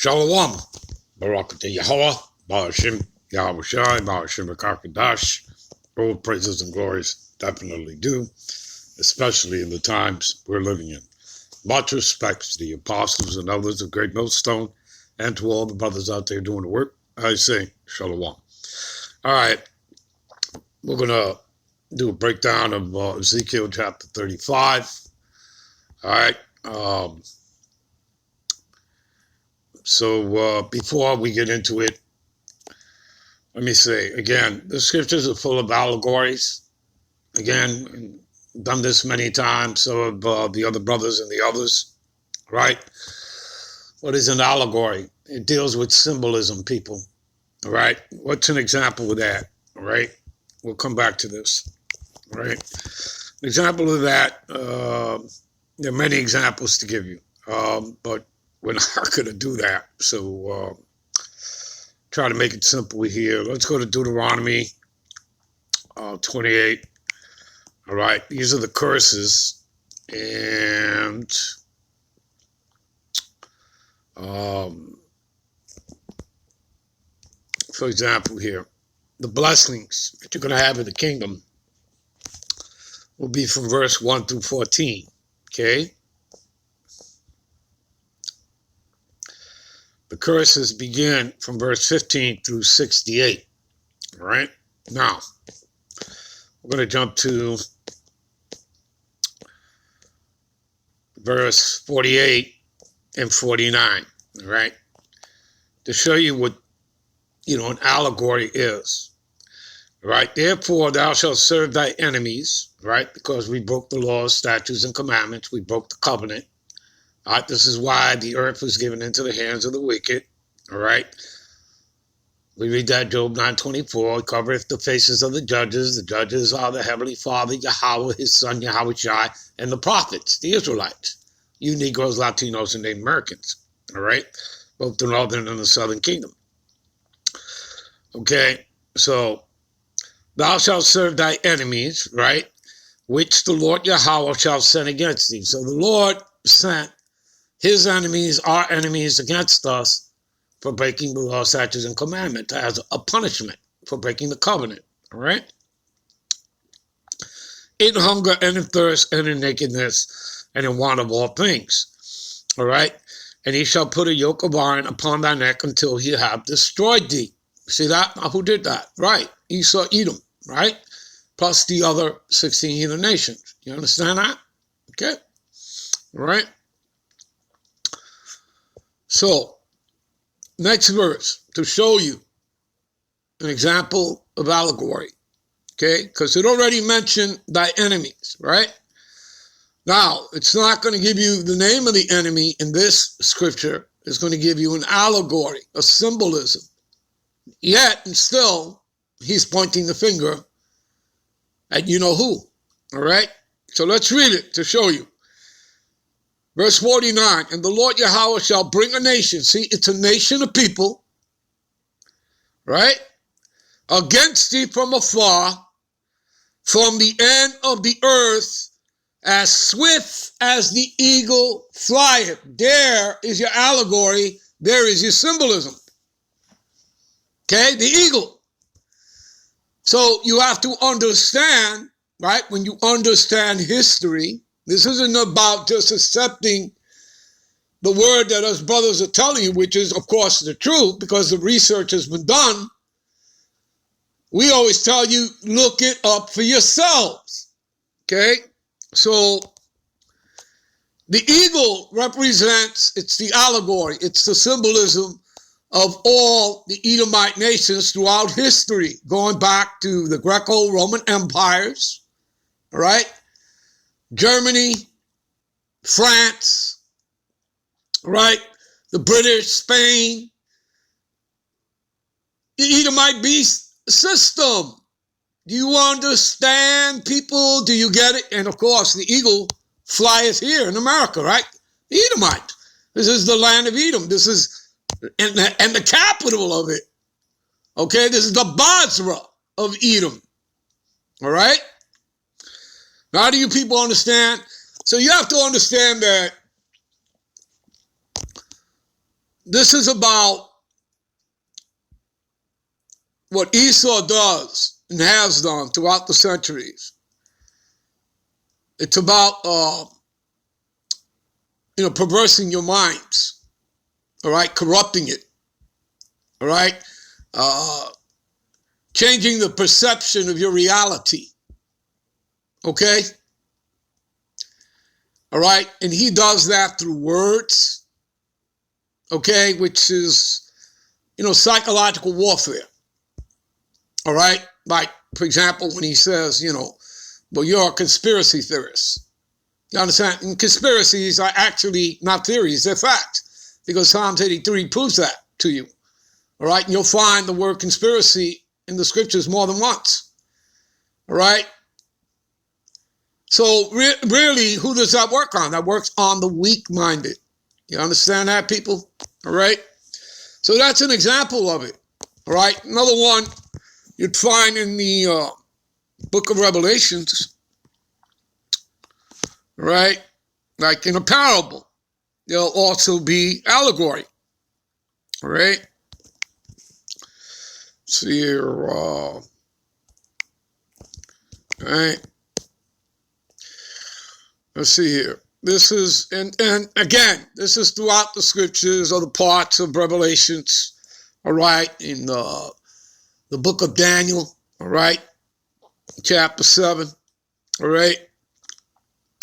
Shalom. Barak Yahweh, Ba'ashim, Yahweh Shai, Ba'ashim Rakakadash. All praises and glories definitely do, especially in the times we're living in. Much respect to the apostles and others of Great Millstone, and to all the brothers out there doing the work. I say Shalom. All right, we're going to do a breakdown of Ezekiel chapter 35. All right. So before we get into it, let me say, again, the scriptures are full of allegories. Again, done this many times, so have the other brothers and the others, right? What is an allegory? It deals with symbolism, people, all right? What's an example of that, all right? We'll come back to this, all right? An example of that, there are many examples to give you, but we're not going to do that, so try to make it simple here. Let's go to Deuteronomy 28. All right, these are the curses, and for example here, the blessings that you're going to have in the kingdom will be from verse 1 through 14, okay? The curses begin from verse 15 through 68, all right? Now, we're going to jump to verse 48 and 49, all right? To show you what, an allegory is, right? Therefore, thou shalt serve thy enemies, right? Because we broke the laws, statutes, and commandments. We broke the covenant. All right, this is why the earth was given into the hands of the wicked, all right? We read that Job 9:24, covereth the faces of the judges. The judges are the Heavenly Father, Yahweh, his son, Yahweh Shai, and the prophets, the Israelites. You Negroes, Latinos, and Native Americans, all right? Both the northern and the southern kingdom. Okay, so thou shalt serve thy enemies, right? Which the Lord Yahweh shall send against thee. So the Lord sent his enemies, our enemies, against us for breaking the law, statutes, and commandments as a punishment for breaking the covenant, all right? In hunger and in thirst and in nakedness and in want of all things, all right? And he shall put a yoke of iron upon thy neck until he have destroyed thee. See that? Now, who did that? Right, Esau, Edom, right? Plus the other 16 heathen nations. You understand that? Okay, all right? So, next verse, to show you an example of allegory, okay? Because it already mentioned thy enemies, right? Now, it's not going to give you the name of the enemy in this scripture. It's going to give you an allegory, a symbolism. Yet, and still, he's pointing the finger at you-know-who, all right? So let's read it to show you. Verse 49, and the Lord Yahweh shall bring a nation. See, it's a nation of people, right? Against thee from afar, from the end of the earth, as swift as the eagle flieth. There is your allegory. There is your symbolism. Okay, the eagle. So you have to understand, right? When you understand history, this isn't about just accepting the word that us brothers are telling you, which is, of course, the truth, because the research has been done. We always tell you, look it up for yourselves, okay? So the eagle represents, it's the allegory, it's the symbolism of all the Edomite nations throughout history, going back to the Greco-Roman empires, all right? Germany, France, right? The British, Spain, the Edomite beast system. Do you understand, people? Do you get it? And of course, the eagle flieth here in America, right? The Edomite. This is the land of Edom. This is, and the capital of it. Okay, this is the Basra of Edom. All right? Now, do you people understand? So you have to understand that this is about what Esau does and has done throughout the centuries. It's about, perversing your minds, all right, corrupting it, all right, changing the perception of your reality, okay, all right, and he does that through words, okay, which is, psychological warfare, all right, like, for example, when he says, well, you're a conspiracy theorist. You understand? And conspiracies are actually not theories, they're facts, because Psalms 83 proves that to you. All right? And you'll find the word conspiracy in the scriptures more than once. All right? So really, who does that work on? That works on the weak-minded. You understand that, people? All right? So that's an example of it. All right? Another one you'd find in the book of Revelations, right? Like in a parable, there'll also be allegory, all right? See here, all right? Let's see here. This is, and again, this is throughout the scriptures, other parts of Revelations, all right? In the book of Daniel, all right? Chapter 7, all right?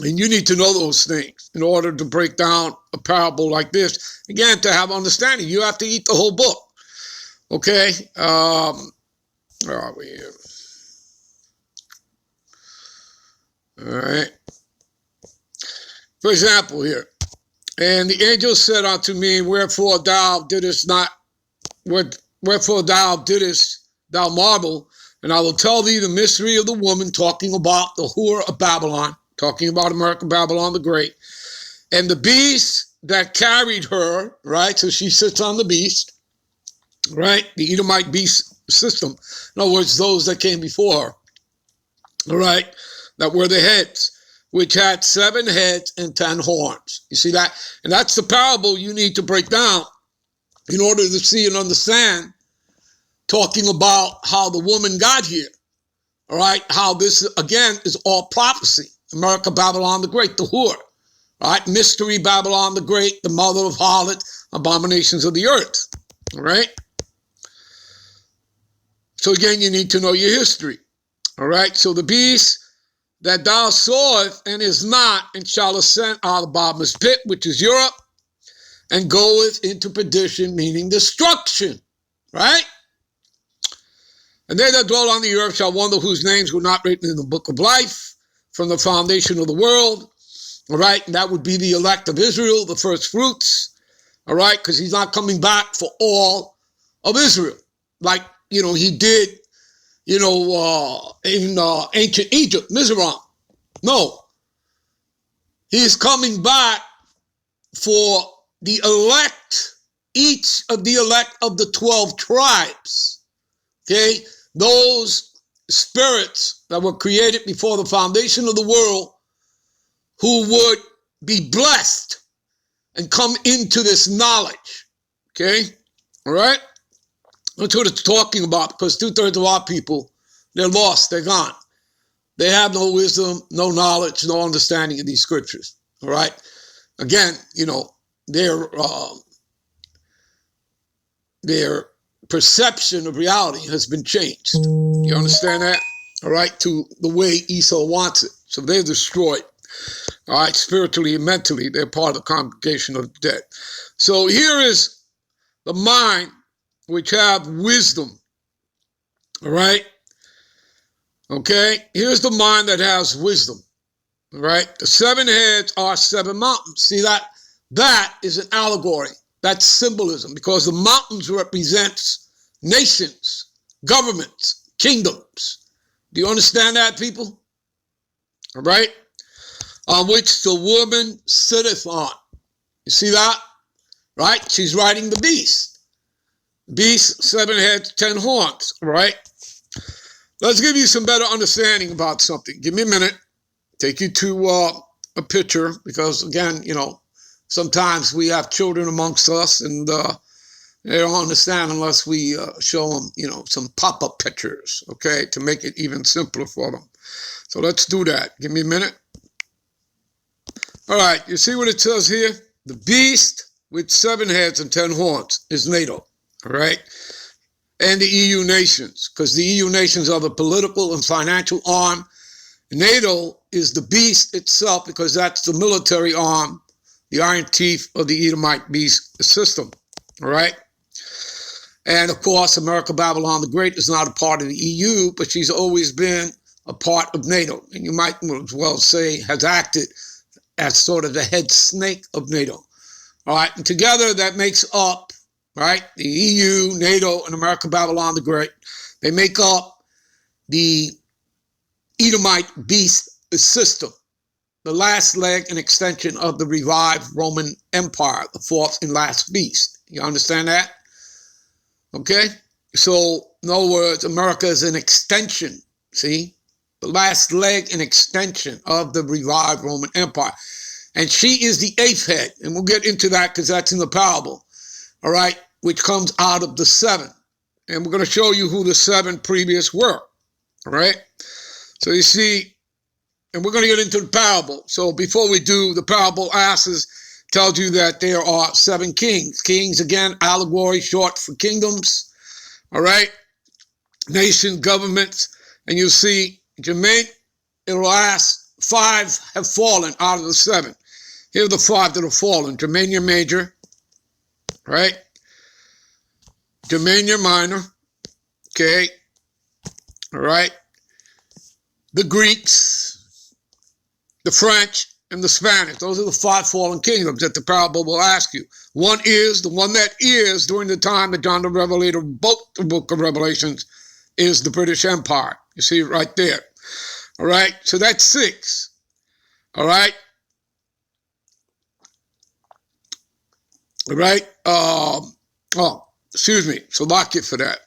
And you need to know those things in order to break down a parable like this. Again, to have understanding, you have to eat the whole book, okay? Where are we here? All right. For example here, and the angel said unto me, wherefore thou didst thou marvel, and I will tell thee the mystery of the woman, talking about the whore of Babylon, talking about America, Babylon the Great, and the beast that carried her, right? So she sits on the beast, right? The Edomite beast system. In other words, those that came before her, all right? That were the heads, which had 7 heads and 10 horns. You see that? And that's the parable you need to break down in order to see and understand, talking about how the woman got here, all right? How this, again, is all prophecy. America, Babylon the Great, the whore, all right? Mystery Babylon the Great, the mother of harlots, abominations of the earth, all right? So again, you need to know your history, all right? So the beast that thou sawest and is not, and shall ascend out of the bottomless pit, which is Europe, and goeth into perdition, meaning destruction, right? And they that dwell on the earth shall wonder whose names were not written in the book of life from the foundation of the world, all right? And that would be the elect of Israel, the first fruits, all right? Because he's not coming back for all of Israel, like, he did, in ancient Egypt, Mizraim. No. He's coming back for the elect, each of the elect of the 12 tribes, okay? Those spirits that were created before the foundation of the world who would be blessed and come into this knowledge, okay? All right? That's what it's talking about, because 2/3 of our people, they're lost, they're gone. They have no wisdom, no knowledge, no understanding of these scriptures, all right? Again, their perception of reality has been changed. You understand that? All right, to the way Esau wants it. So they're destroyed, all right, spiritually and mentally. They're part of the congregation of the dead. So here is the mind which have wisdom, all right? Okay, here's the mind that has wisdom, all right? The 7 heads are 7 mountains. See that? That is an allegory. That's symbolism, because the mountains represents nations, governments, kingdoms. Do you understand that, people? All right? On which the woman sitteth on. You see that? Right? She's riding the beast. Beast, 7 heads, 10 horns, all right? Let's give you some better understanding about something. Give me a minute. Take you to a picture, because again, sometimes we have children amongst us, and they don't understand unless we show them, some pop-up pictures, okay, to make it even simpler for them. So let's do that. Give me a minute. All right, you see what it says here? The beast with 7 heads and 10 horns is NATO, all right? And the EU nations, because the EU nations are the political and financial arm. NATO is the beast itself, because that's the military arm, the iron teeth of the Edomite beast system, all right? And of course, America Babylon the Great is not a part of the EU, but she's always been a part of NATO. And you might as well say has acted as sort of the head snake of NATO. All right, and together that makes up, right, the EU, NATO, and America Babylon the Great. They make up the Edomite beast system, the last leg and extension of the revived Roman Empire, the fourth and last beast. You understand that? Okay? So, in other words, America is an extension, see? The last leg and extension of the revived Roman Empire. And she is the 8th head, and we'll get into that because that's in the parable, all right, which comes out of the 7. And we're going to show you who the 7 previous were, all right? So you see, and we're going to get into the parable. So before we do, the parable tells you that there are 7 kings. Kings, again, allegory, short for kingdoms, all right? Nations, governments, and you see, Jermaine, it'll ask, 5 have fallen out of the 7. Here are the 5 that have fallen. Germania Major, right? Germania Minor, okay? All right? The Greeks, the French, and the Spanish. Those are the 5 fallen kingdoms that the parable will ask you. One is, the one that is during the time that John the Revelator wrote the book of Revelations, is the British Empire. You see it right there. All right, so that's 6. All right. All right. Excuse me. So lock it for that.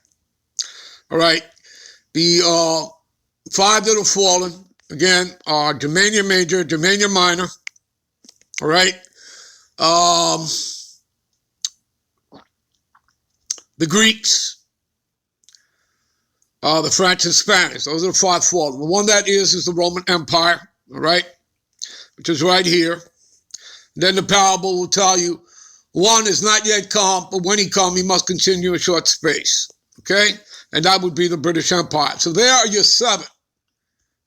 All right. The 5 that have fallen, again, are Germania Major, Germania Minor. All right. The Greeks, the French and Spanish. Those are the 5 fallen. The one that is the Roman Empire, all right, which is right here. Then the parable will tell you, 1 is not yet come, but when he come, he must continue a short space, okay? And that would be the British Empire. So there are your 7.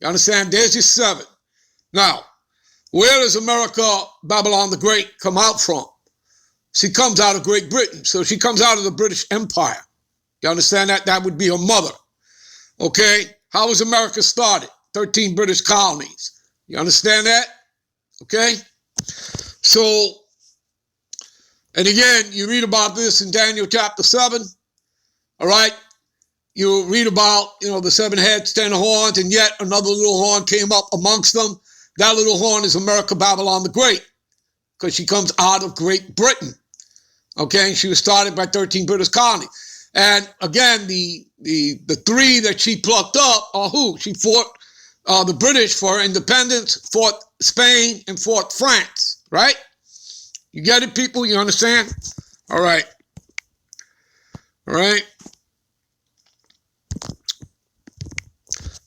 You understand? There's your 7. Now, where does America, Babylon the Great, come out from? She comes out of Great Britain. So she comes out of the British Empire. You understand that? That would be her mother. Okay? How was America started? 13 British colonies. You understand that? Okay? So, and again, you read about this in Daniel chapter 7. All right? You read about, the 7 heads, 10 horns, and yet another little horn came up amongst them. That little horn is America, Babylon the Great, because she comes out of Great Britain. Okay? And she was started by 13 British colonies. And again, the 3 that she plucked up are who? She fought the British for independence, fought Spain, and fought France, right? You get it, people? You understand? All right. All right.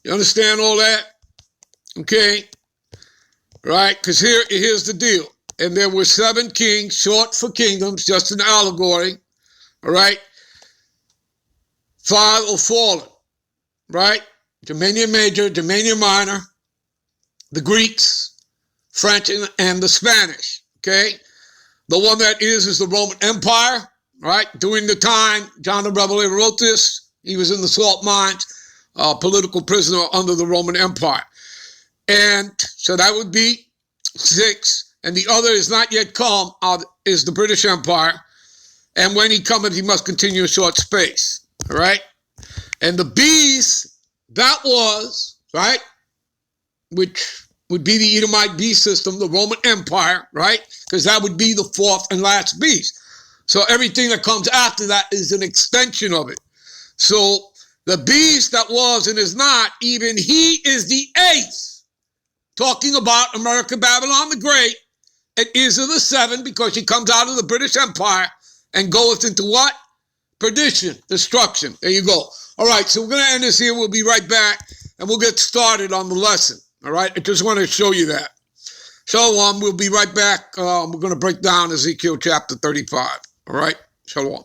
You understand all that? Okay. Right? Because here's the deal. And there were 7 kings, short for kingdoms, just an allegory. All right. 5 are fallen. Right? Germania Major, Germania Minor, the Greeks, French, and the Spanish. Okay? The one that is the Roman Empire, right? During the time John the Revelator wrote this, he was in the salt mines, political prisoner under the Roman Empire. And so that would be 6. And the other is not yet come, is the British Empire. And when he cometh, he must continue a short space, all right? And the beast, that was, right, which would be the Edomite beast system, the Roman Empire, right? Because that would be the 4th and last beast. So everything that comes after that is an extension of it. So the beast that was and is not, even he is the 8th. Talking about America, Babylon the Great, It is of the seven because she comes out of the British Empire and goeth into what? Perdition, destruction. There you go. All right, so we're going to end this here. We'll be right back, and we'll get started on the lesson. All right, I just want to show you that. Shalom, we'll be right back. We're going to break down Ezekiel chapter 35. All right, shalom.